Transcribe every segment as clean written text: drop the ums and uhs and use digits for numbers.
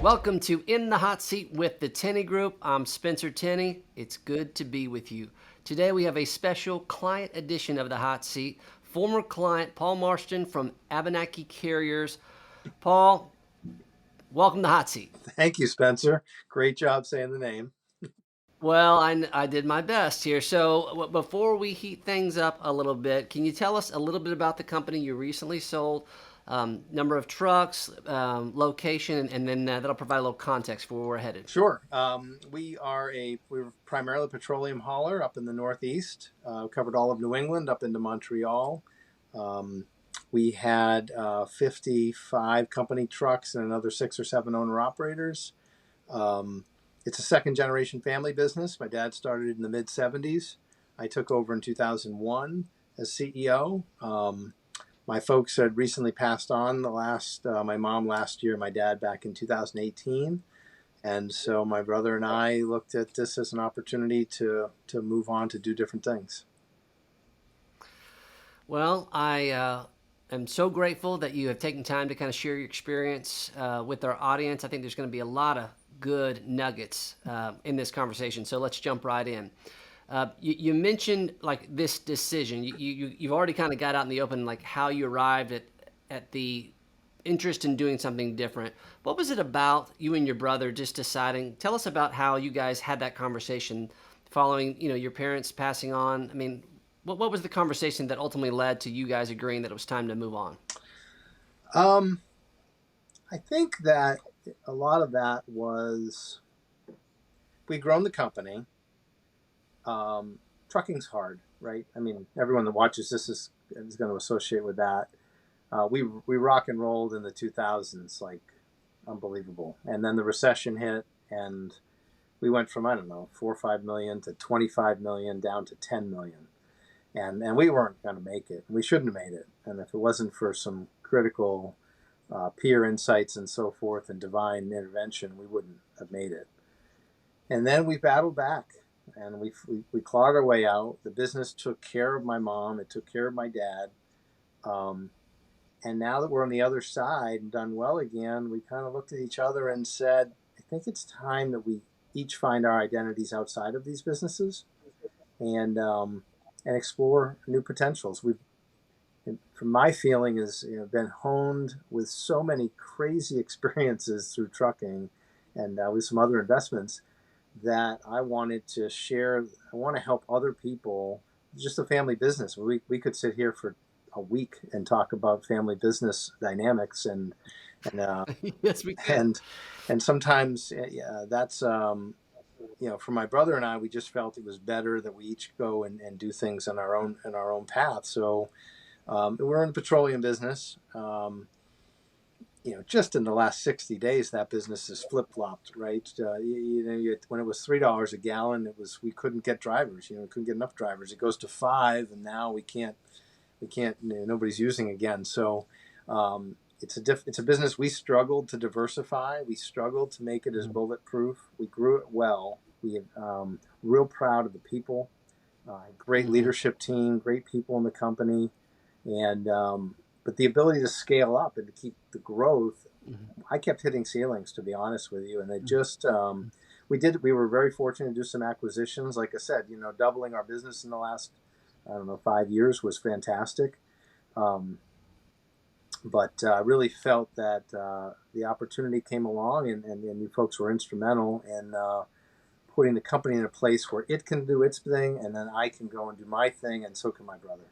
Welcome to In the Hot Seat with the Tenney Group. I'm Spencer Tenney. It's good to be with you. Today we have a special client edition of the Hot Seat. Former client Paul Marston from Abenaqui Carriers. Paul, welcome to Hot Seat. Thank you, Spencer. Great job saying the name. Well, I did my best here. So before we heat things up a little bit, can you tell us a little bit about the company you recently sold, number of trucks, location, and then that'll provide a little context for where we're headed. Sure. We're primarily a petroleum hauler up in the Northeast. Covered all of New England up into Montreal. We had 55 company trucks and another 6 or 7 owner operators. It's a second generation family business. My dad started in the mid 70s. I took over in 2001 as CEO. My folks had recently passed on my mom last year, my dad back in 2018. And so my brother and I looked at this as an opportunity to move on to do different things. Well, I am so grateful that you have taken time to kind of share your experience with our audience. I think there's going to be a lot of good nuggets in this conversation. So let's jump right in. You mentioned like this decision. You've already kind of got out in the open like how you arrived at the interest in doing something different. What was it about you and your brother just deciding? Tell us about how you guys had that conversation following, your parents passing on. I mean, what was the conversation that ultimately led to you guys agreeing that it was time to move on? Um, I think that a lot of that was we'd grown the company. Trucking's hard, right? I mean, everyone that watches this is going to associate with that. We rock and rolled in the 2000s, like unbelievable. And then the recession hit, and we went from, I don't know, 4 or 5 million to 25 million down to 10 million. And we weren't going to make it. We shouldn't have made it. And if it wasn't for some critical peer insights and so forth and divine intervention, we wouldn't have made it. And then we battled back, and we clawed our way out. The business took care of my mom. It took care of my dad. Um, and now that we're on the other side and done well again, we kind of looked at each other and said, I think it's time that we each find our identities outside of these businesses and explore new potentials. From my feeling, is been honed with so many crazy experiences through trucking and with some other investments that I wanted to share. I want to help other people. Just a family business. We could sit here for a week and talk about family business dynamics and Yes, we could. and and sometimes that's for my brother and I, we just felt it was better that we each go and do things on our own path. So we're in the petroleum business. Just in the last 60 days, that business has flip flopped, right? When it was $3 a gallon, we couldn't get drivers. We couldn't get enough drivers. It goes to 5, and now we can't. Nobody's using again. So it's a business we struggled to diversify. We struggled to make it as bulletproof. We grew it well. We real proud of the people. Great Hmm. leadership team. Great people in the company, and but the ability to scale up and to keep the growth, I kept hitting ceilings, to be honest with you. And they just we were very fortunate to do some acquisitions. Like I said, doubling our business in the last, I don't know, 5 years was fantastic. Um, but I really felt that the opportunity came along, and you folks were instrumental in putting the company in a place where it can do its thing, and then I can go and do my thing, and so can my brother.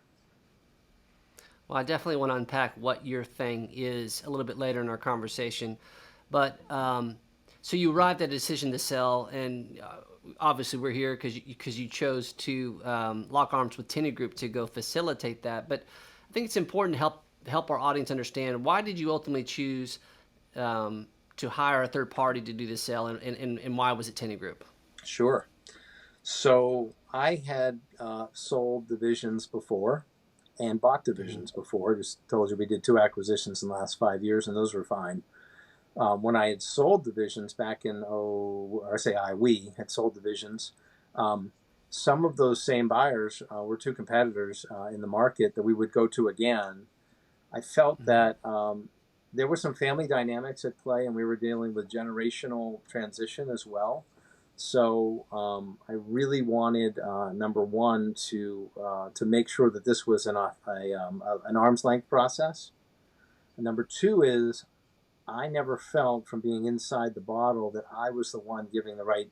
Well, I definitely want to unpack what your thing is a little bit later in our conversation. But so you arrived at a decision to sell, and obviously we're here because you chose to lock arms with Tenney Group to go facilitate that. But I think it's important to help our audience understand, why did you ultimately choose to hire a third party to do the sale, and why was it Tenney Group? Sure. So I had sold divisions before and bought Hmm. divisions before. Just told you we did 2 acquisitions in the last 5 years, and those were fine. When I had sold divisions back in, we had sold divisions. Um, some of those same buyers were two competitors in the market that we would go to again. I felt Hmm. that there were some family dynamics at play, and we were dealing with generational transition as well. So I really wanted, number one, to make sure that this was an arm's length process. And number two is I never felt from being inside the bottle that I was the one giving the right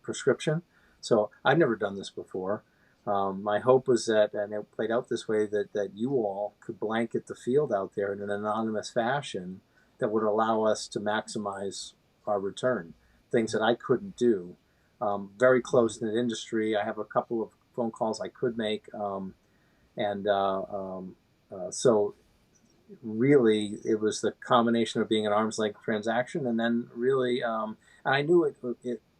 prescription. So I've never done this before. My hope was that, and it played out this way, that you all could blanket the field out there in an anonymous fashion that would allow us to maximize our return, things that I couldn't do. Very close knit industry. I have a couple of phone calls I could make. And so really it was the combination of being an arm's length transaction, and then really, and I knew it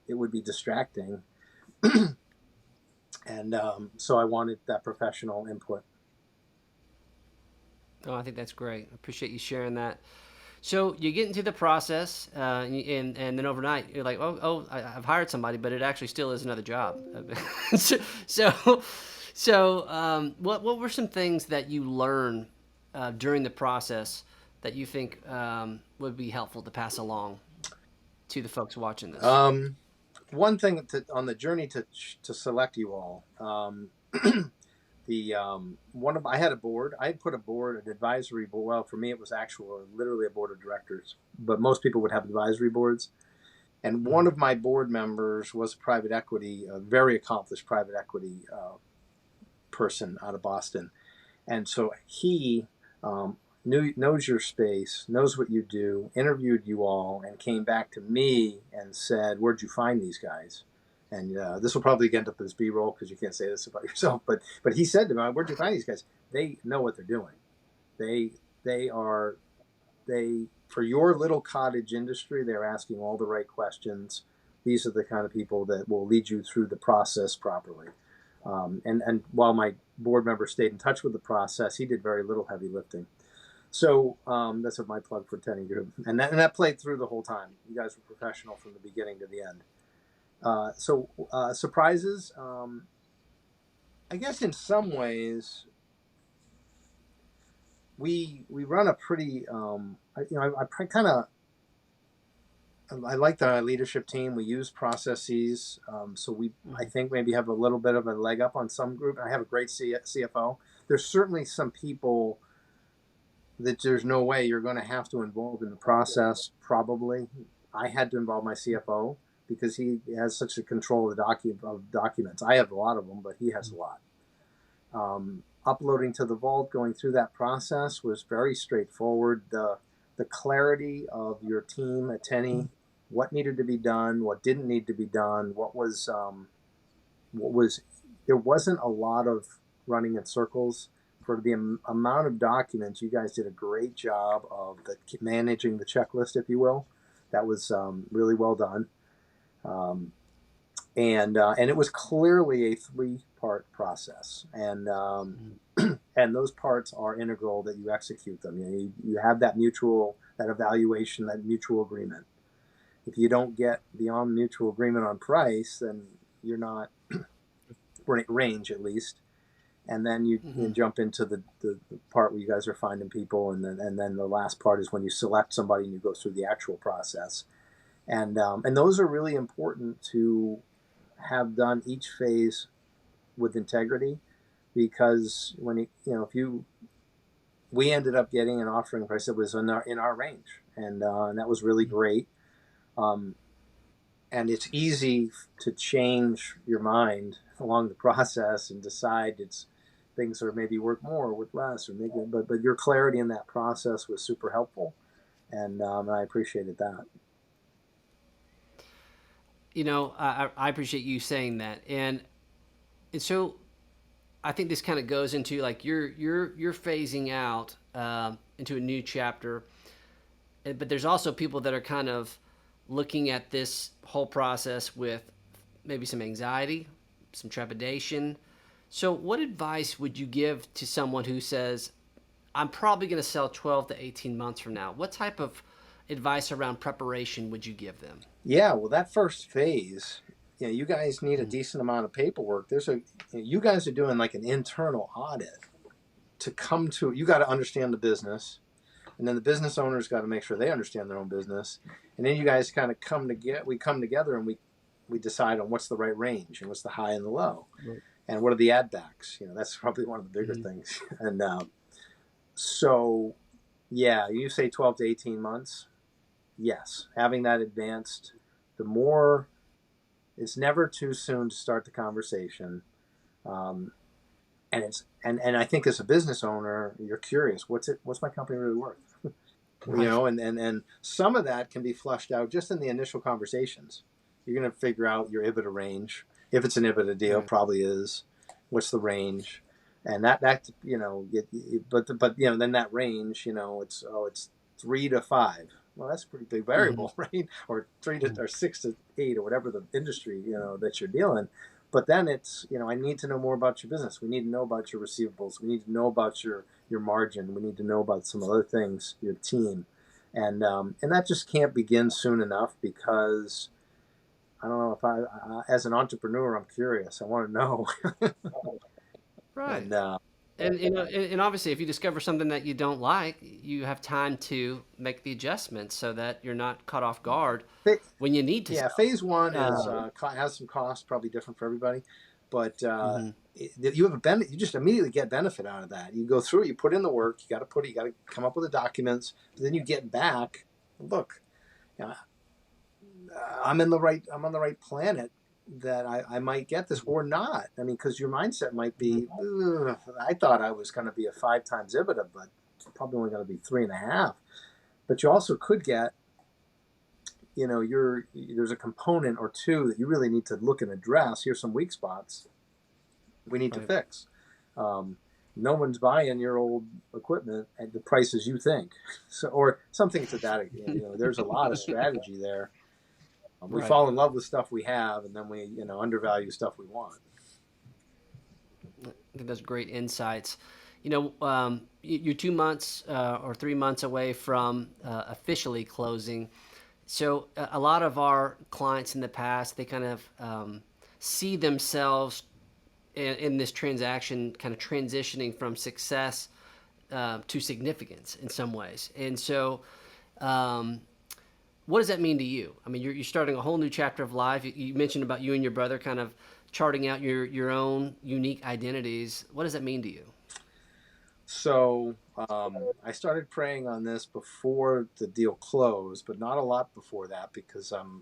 would be distracting. And so I wanted that professional input. Oh, I think that's great. I appreciate you sharing that. So you get into the process, and then overnight you're like, I've hired somebody, but it actually still is another job. so, so, what were some things that you learned during the process that you think would be helpful to pass along to the folks watching this? One thing on the journey to select you all, the one of I had a board. I had put a board, an advisory board. Well, for me, it was literally a board of directors, but most people would have advisory boards. And one Mhm. of my board members was a very accomplished private equity person out of Boston, and so he knows your space, knows what you do, interviewed you all, and came back to me and said, "Where'd you find these guys?" And this will probably get up as B-roll because you can't say this about yourself. But he said to me, "Where'd you find these guys? They know what they're doing. They they are they for your little cottage industry. They're asking all the right questions. These are the kind of people that will lead you through the process properly." And while my board member stayed in touch with the process, he did very little heavy lifting. So that's what my plug for Tenney Group, and that played through the whole time. You guys were professional from the beginning to the end. Surprises. I guess in some ways we run a pretty I kind of I like the leadership team. We use processes, so I Mhm. think maybe have a little bit of a leg up on some group. I have a great CFO. There's certainly some people that there's no way you're going to have to involve in the process. Probably, I had to involve my CFO because he has such a control of documents. I have a lot of them, but he has a lot. Uploading to the vault, going through that process was very straightforward. The clarity of your team at Tenney, what needed to be done, what didn't need to be done, what was there wasn't a lot of running in circles for the amount of documents. You guys did a great job of managing the checklist, if you will. That was really well done. Um, and it was clearly a three-part process, Mhm. and those parts are integral that you execute them. You have that evaluation, that mutual agreement. If you don't get beyond mutual agreement on price, then you're not range at least. And then you Mhm. jump into the part where you guys are finding people, and then the last part is when you select somebody and you go through the actual process. And those are really important to have done each phase with integrity, because if you we ended up getting an offering price that was in our range, and that was really great. Um, and it's easy to change your mind along the process and decide it's things are maybe worth more or worth less, or maybe, but your clarity in that process was super helpful, and I appreciated that. I appreciate you saying that, and so I think this kind of goes into like you're phasing out into a new chapter, but there's also people that are kind of looking at this whole process with maybe some anxiety, some trepidation. So, what advice would you give to someone who says, "I'm probably going to sell 12 to 18 months from now"? What type of advice around preparation would you give them? Yeah, well, that first phase, you guys need a Mhm. decent amount of paperwork. You guys are doing like an internal audit to come to. You got to understand the business. and then the business owner's got to make sure they understand their own business, and then you guys kind of we come together and we decide on what's the right range and what's the high and the low, Right. and what are the add backs. That's probably one of the bigger Mhm. things. And so, yeah, you say 12 to 18 months. Yes, having that advanced, the more it's never too soon to start the conversation. Um, and I think as a business owner, you're curious, what's my company really worth? Right. And some of that can be flushed out just in the initial conversations. You're going to figure out your EBITDA range. If it's an EBITDA deal, Right. probably is. What's the range? And that then that range, it's 3 to 5. Well, that's a pretty big Mhm. variable, right? Or three to Mhm. or 6 to 8, or whatever the industry that you're dealing. But then it's, I need to know more about your business. We need to know about your receivables. We need to know about your margin. We need to know about some other things, your team, and that just can't begin soon enough, because I don't know, if as an entrepreneur, I'm curious. I want to know. Right. and And obviously, if you discover something that you don't like, you have time to make the adjustments so that you're not caught off guard when you need to Yeah, sell. phase one is Um, has some costs, probably different for everybody, but mhm. you have a benefit. You just immediately get benefit out of that. You go through it, you put in the work, you got to come up with the documents, but then you get back. Look, uh, I'm on the right planet, that I might get this or not. I mean, because your mindset might be, I thought I was going to be a 5 times EBITDA, but it's probably only going to be 3.5. But you also could get, there's a component or two that you really need to look and address. Here's some weak spots we need to Right. fix. Um, no one's buying your old equipment at the prices you think, so, or something to that. There's a lot of strategy there. We Right. fall in love with stuff we have, and then we, undervalue stuff we want. I think those are great insights. You're 2 months or 3 months away from officially closing. So a lot of our clients in the past, they kind of see themselves in this transaction, kind of transitioning from success to significance in some ways. And so, um, what does that mean to you? I mean, you're starting a whole new chapter of life. You mentioned about you and your brother kind of charting out your own unique identities. What does that mean to you? So I started praying on this before the deal closed, but not a lot before that, because I'm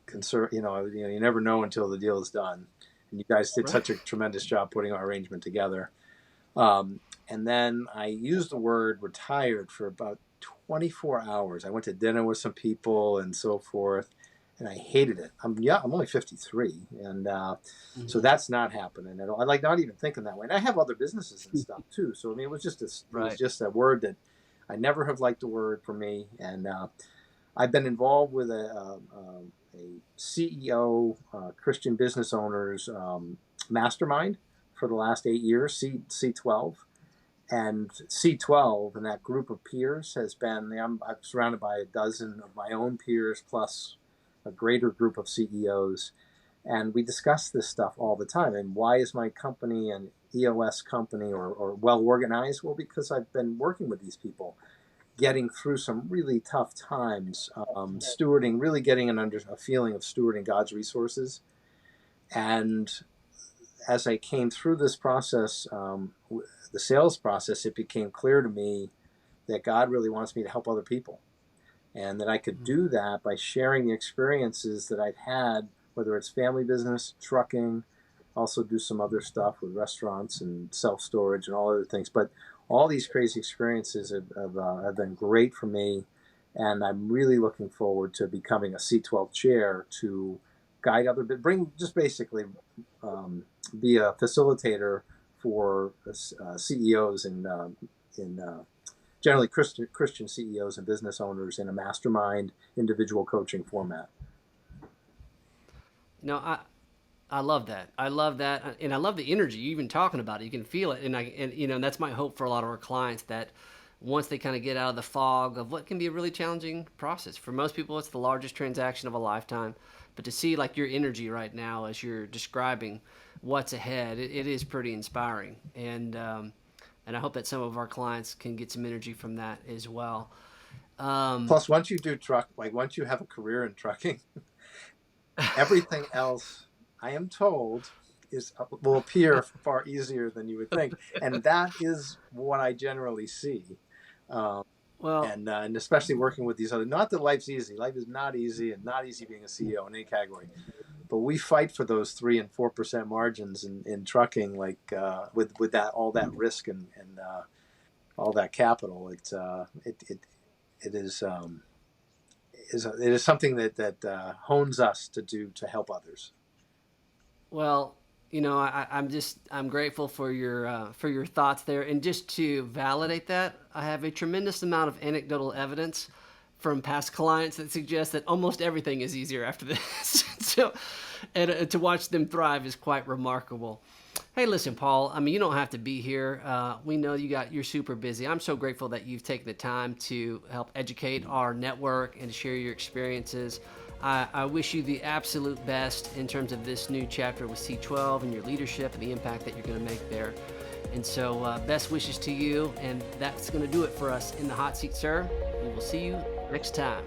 concerned. You never know until the deal is done. And you guys did Right. such a tremendous job putting our arrangement together. Um, and then I used the word retired for about 24 hours. I went to dinner with some people and so forth, and I hated it. I'm only 53, and so Hmm. that's not happening at all. I like not even thinking that way. And I have other businesses and stuff too. So I mean, it was Right. just a word that I never have liked the word for me. And I've been involved with a CEO, Christian business owners mastermind for the last 8 years, C12. And C12 and that group of peers has been, I'm surrounded by a dozen of my own peers, plus a greater group of CEOs. And we discuss this stuff all the time. And why is my company an EOS company, or well organized? Well, because I've been working with these people, getting through some really tough times, stewarding, really getting a feeling of stewarding God's resources. And as I came through this process, the sales process, it became clear to me that God really wants me to help other people, and that I could do that by sharing the experiences that I've had, whether it's family business, trucking, also do some other stuff with restaurants and self storage and all other things. But all these crazy experiences have been great for me, and I'm really looking forward to becoming a C12 chair to guide bring just basically be a facilitator for CEOs in generally Christian CEOs and business owners in a mastermind individual coaching format. No, I love that. I love that, and I love the energy. You even talking about it, you can feel it, and that's my hope for a lot of our clients, that once they kind of get out of the fog of what can be a really challenging process. For most people, it's the largest transaction of a lifetime, but to see like your energy right now as you're describing what's ahead, it is pretty inspiring. And And I hope that some of our clients can get some energy from that as well. Plus, once you do truck, like once you have a career in trucking, everything else, I am told, is will appear far easier than you would think, and that is what I generally see. Well, And especially working with these other, not that life's easy. Life is not easy, and not easy being a CEO in any category. But we fight for those 3 and 4% margins in trucking, like with that all that risk and all that capital. It is something that hones us to do to help others. Well, I'm grateful for your thoughts there, and just to validate that, I have a tremendous amount of anecdotal evidence from past clients that suggest that almost everything is easier after this. So, and to watch them thrive is quite remarkable. Hey, listen, Paul. I mean, you don't have to be here. We know you're super busy. I'm so grateful that you've taken the time to help educate our network and to share your experiences. I wish you the absolute best in terms of this new chapter with C12 and your leadership and the impact that you're going to make there. And so, best wishes to you. And that's going to do it for us in the hot seat, sir. We will see you next time.